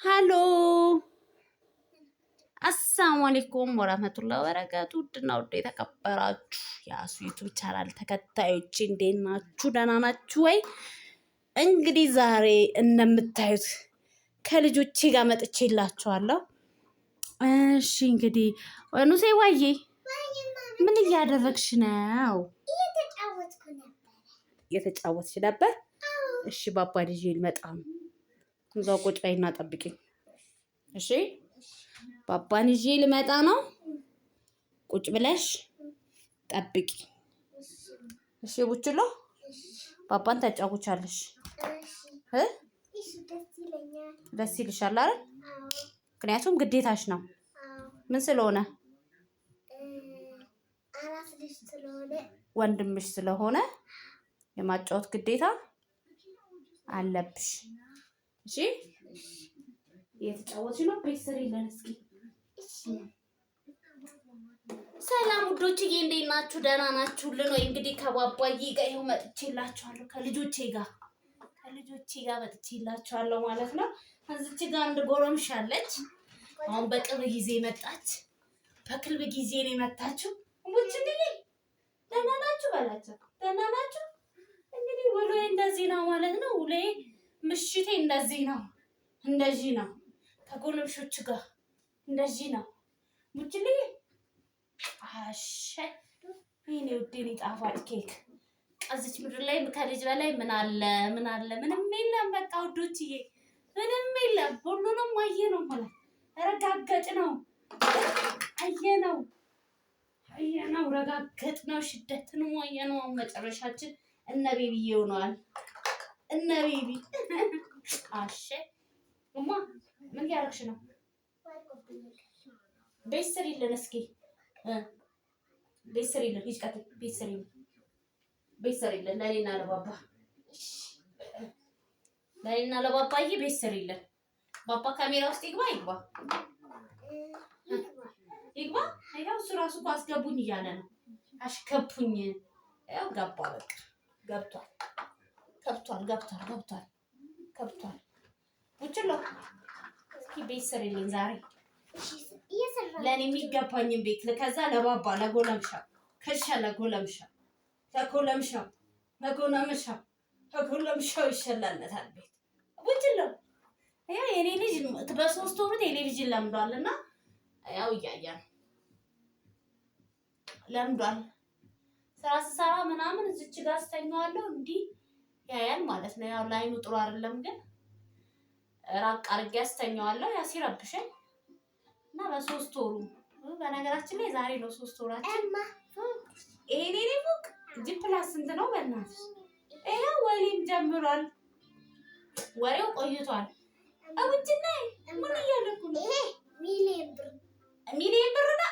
ሃሎ አሰላሙ አለይኩም ወራህመቱላሂ ወበረካቱ። ውድና ውድ የተከበራችሁ የአሱ ዩቲዩብ ቻናል ተከታዮች እንዴት ናችሁ? ደህና ናችሁ ወይ? እንግዲህ ዛሬ እንደምታዩት ከልጆቼ ጋር መጥቼላችኋለሁ። እሺ እንግዲህ ወኑሴ ዋዬ ምን እያደረግሽ ነው? እየተጫወትሽ ነበር? እሺ ባባ ልጄ ልመጣ ነው። እዛው ቁጭ በይና ጠብቂኝ። እሺ ባባን ይዤ ልመጣ ነው። ቁጭ ብለሽ ጠብቂ። እሺ ቡችሎ ባባን ታጫውቻለሽ። ደስ ይልሻል አይደል? ምክንያቱም ግዴታሽ ነው። ምን ስለሆነ? ወንድምሽ ስለሆነ የማጫወት ግዴታ አለብሽ። እሺ እየተጫወትሽ ነው። ፕሬሰር የለን እስኪ ሰላም ውዶችዬ እንዴት ናችሁ? ደህና ናችሁልን ወይ? እንግዲህ ከባባዬ ጋር ይኸው መጥቼላችኋለሁ። ከልጆቼ ጋር መጥቼላችኋለሁ ማለት ነው። እዚች ጋር አንድ ጎረምሻ አለች። አሁን በቅርብ ጊዜ መጣች። በቅርብ ጊዜ ነው የመጣችው። ሙች እንዴ ደህና ናችሁ በላቸው። ደህና ናችሁ? እንግዲህ ውሎዬ እንደዚህ ነው ማለት ነው። ውሎዬ ምሽቴ እንደዚህ ነው። ከጎረምሾች ጋር እንደዚህ ነው። ሙችልኝ አሸ ይሄኔ ውዴ ጣፋጭ ኬክ ቀዝች ምድር ላይ ከልጅ በላይ ምን አለ? ምንም የለም። በቃ ውዶችዬ ምንም የለም። ሁሉንም አየነው ማለት ረጋገጥ ነው። አየነው ረጋገጥ ነው። ሽደትን አየነው። መጨረሻችን እነ ቤቢዬ ሆነዋል። እነ ቤቢ አሸ እማ ምን ያረክሽ ነው? ቤት ስሪልን እስኪ ቤት ስሪልን። ሂጅ ቀጥል። ቤት ስሪልን ለኔና ለባባ ለባባዬ ቤት ስሪልን። ባባ ካሜራ ውስጥ ይግባ። ይኸው እሱ ራሱ እኮ አስገቡኝ እያለ ነው። አሽከቡኝ። ያው ገባ። በቃ ገብቷል። ውጭሎ እስኪ ቤት ስሪልኝ ዛሬ ለኔ የሚገባኝን ቤት ከዛ ለባባ ለጎለምሻው ይሸላለታል ቤት ውጭሎ። ያው የኔ ልጅ በ3 ወሩ ቴሌቪዥን ለምዷልና ያው እያያን ለምዷል። ስራ ስሰራ ምናምን እዚች ጋር አስተኛዋለሁ እንዲህ ያያል ማለት ነው። ያው ላይኑ ጥሩ አይደለም ግን ራቅ አድርጌ አስተኛዋለሁ። ያ ሲረብሸኝ እና በ3 ወሩ በነገራችን ላይ ዛሬ ነው 3 ወራችን። ይሄኔ ፎቅ ጂፕላስ ስንት ነው በእናትሽ? ይሄው ወሊም ጀምሯል። ወሬው ቆይቷል። አውጭና ምን እያለኩ ነው? ይሄ ሚሊየን ብር ነው።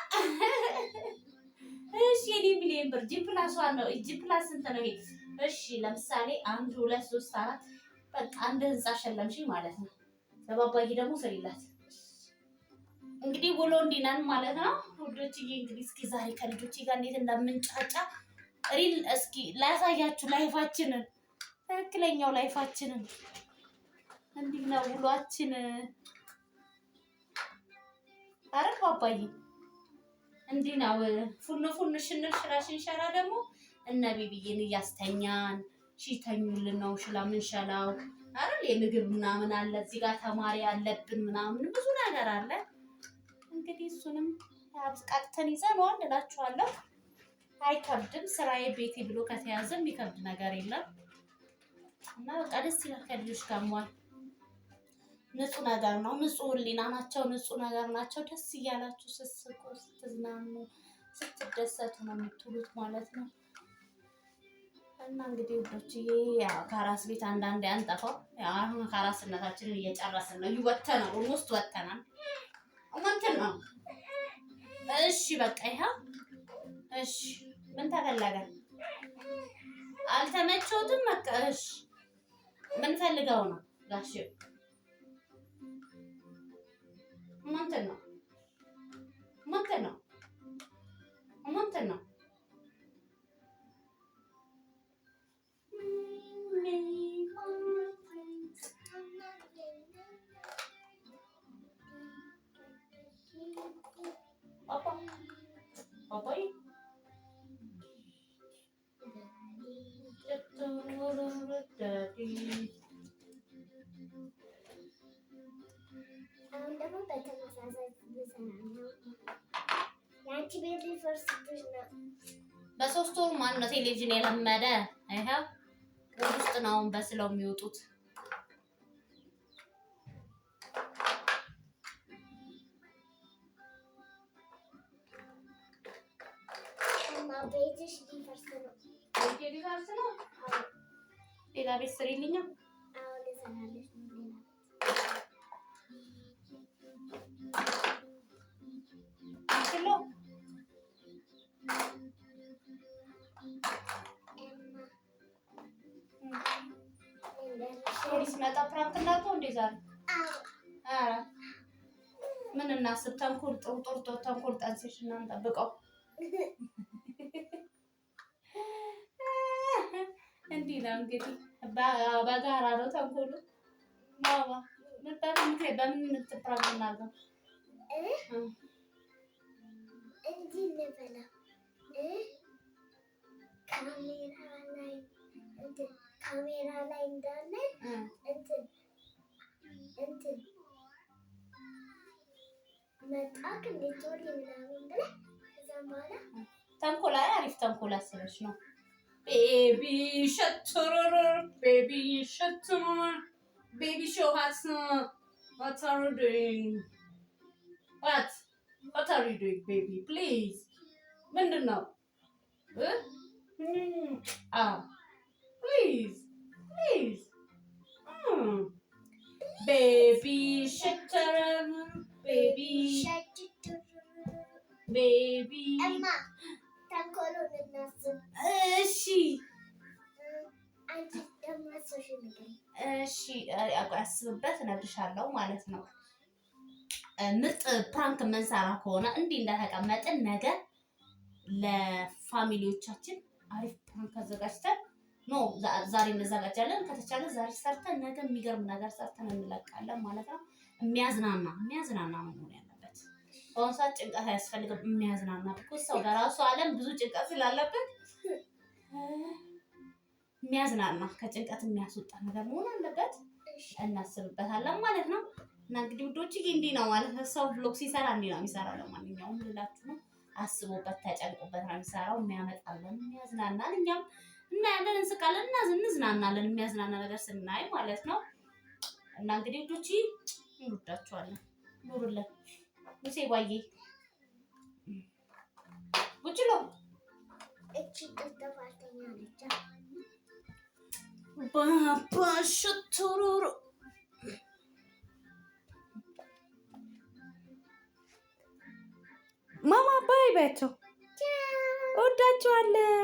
እሺ የኔ ሚሊየን ብር ጂፕላስ ነው። ጂፕላስ ስንት ነው ይሄ? እሺ ለምሳሌ 1 2 3 4 በቃ አንድ ህንጻ ሸለምሽኝ ማለት ነው። ለባባዬ ደግሞ ስሪላት። እንግዲህ ውሎ እንዲነን ማለት ነው ውዶችዬ። እንግዲህ እስኪ ዛሬ ከልጆቼ ጋር እንዴት እንደምንጫጫ ሪል እስኪ ላሳያችሁ። ላይፋችንን ትክክለኛው ላይፋችንን እንዲህ ነው ውሏችን። አረ ባባዬ እንዲህ ነው ፉን ሽንሸራ ደግሞ እነ ቤቢዬን እያስተኛን ሲተኙልን ነው ሽላምንሸላው አይደል? የምግብ ምናምን አለ እዚህ ጋር ተማሪ አለብን ምናምን ብዙ ነገር አለ። እንግዲህ እሱንም አብቃቅተን ይዘነዋል እላችኋለሁ። አይከብድም። ስራዬ ቤቴ ብሎ ከተያዘ የሚከብድ ነገር የለም እና በቃ ደስ ይላል። ከልጆች ጋር መዋል ንጹህ ነገር ነው። ንጹህ ህሊና ናቸው። ንጹህ ነገር ናቸው። ደስ እያላችሁ ስትስቁ፣ ስትዝናኑ፣ ስትደሰቱ ነው የምትውሉት ማለት ነው። እና እንግዲህ ውዶችዬ ያው ከአራስ ቤት አንዳንዴ አንጠፋው። ያው አሁን ከአራስነታችንን እየጨረስን ነው። ይወተናል ውስጥ ወተናል። እንትን ነው። እሺ በቃ ይሄው እሺ ምን ተፈለገ? አልተመቾትም። በቃ እሺ ምን ፈልገው ነው ጋሽ? እንትን ነው አሁን ደግሞ በተመሳሳይ ነው። ያንቺ ቤት ሊፈርስ ነው። በሶስት ወር ማን ነው ቴሌቪዥን የለመደ? ይሄው ውስጥ ነው በስለው የሚወጡት። ቤትሽ ሊፈርስ ነው። ሊፈርስ ነው። ሌላ ቤት ስሪልኛ። አዎ ልሰራለሽ ነው። ፖሊስ መጣ ፕራንክ እንዳልከው እንዴ ዛሬ? አዎ ምን እናስብ? ተንኮል ተንኮል ጠንስሽ እና እንጠብቀው። እንዲህ ነው እንግዲህ በጋራ ነው ተንኮሉ። ማማ በምን ፕራንክ እናድርገው? እንዲህ እንበላ ካሜራ ላይ እንዳለ እንትን መጣክ እንድትወሪ ምናምን ብለህ ከዛም በኋላ ተንኮል አሪፍ ተንኮል አስበሽ ነው። ቤቢ ሸትሩር ቤቢ ሸትሩር ቤቢ ሾው ሃስ what are you doing? What are you doing baby please? ምንድን ነው? Please. Baby shutter, baby. Emma, ተንኮሉን እናስብ። እሺ አንቺ ደግሞ ሶሻል ሚዲያ እሺ አስብበት እነግርሻለሁ ማለት ነው። ምርጥ ፕራንክ መንሰራ ከሆነ እንዲህ እንደተቀመጥን ነገር ለፋሚሊዎቻችን አሪፍ ፕራንክ አዘጋጅተን ዛሬ እንዘጋጃለን። ከተቻለ ዛሬ ሰርተን ነገ የሚገርም ነገር ሰርተን እንለቃለን ማለት ነው። የሚያዝናና መሆን ያለበት። በአሁኑ ሰዓት ጭንቀት አያስፈልግም። የሚያዝናና ቢኮዝ ሰው በራሱ ዓለም ብዙ ጭንቀት ስላለበት የሚያዝናና ከጭንቀት የሚያስወጣ ነገር መሆን አለበት። እናስብበታለን ማለት ነው። እና እንግዲህ ውዶች እንዲህ ነው ማለት ነው። ሰው ብሎግ ሲሰራ እንዲህ ነው የሚሰራው። ለማንኛውም ልላችሁ ነው። አስቦበት ተጨንቆበት ነው የሚሰራው። የሚያመጣልን የሚያዝናናን እኛም እናያለን፣ እንስቃለን፣ እንዝናናለን የሚያዝናና ነገር ስናይ ማለት ነው። እና እንግዲህ ውዶች እንወዳችኋለን። ኑሩልን። ሙሴ ባዬ ውጭሎ እቺ ተፋልተኛ ነች። ባባ ሸቱሩሩ ማማ ባይ ባያቸው። እወዳችኋለሁ።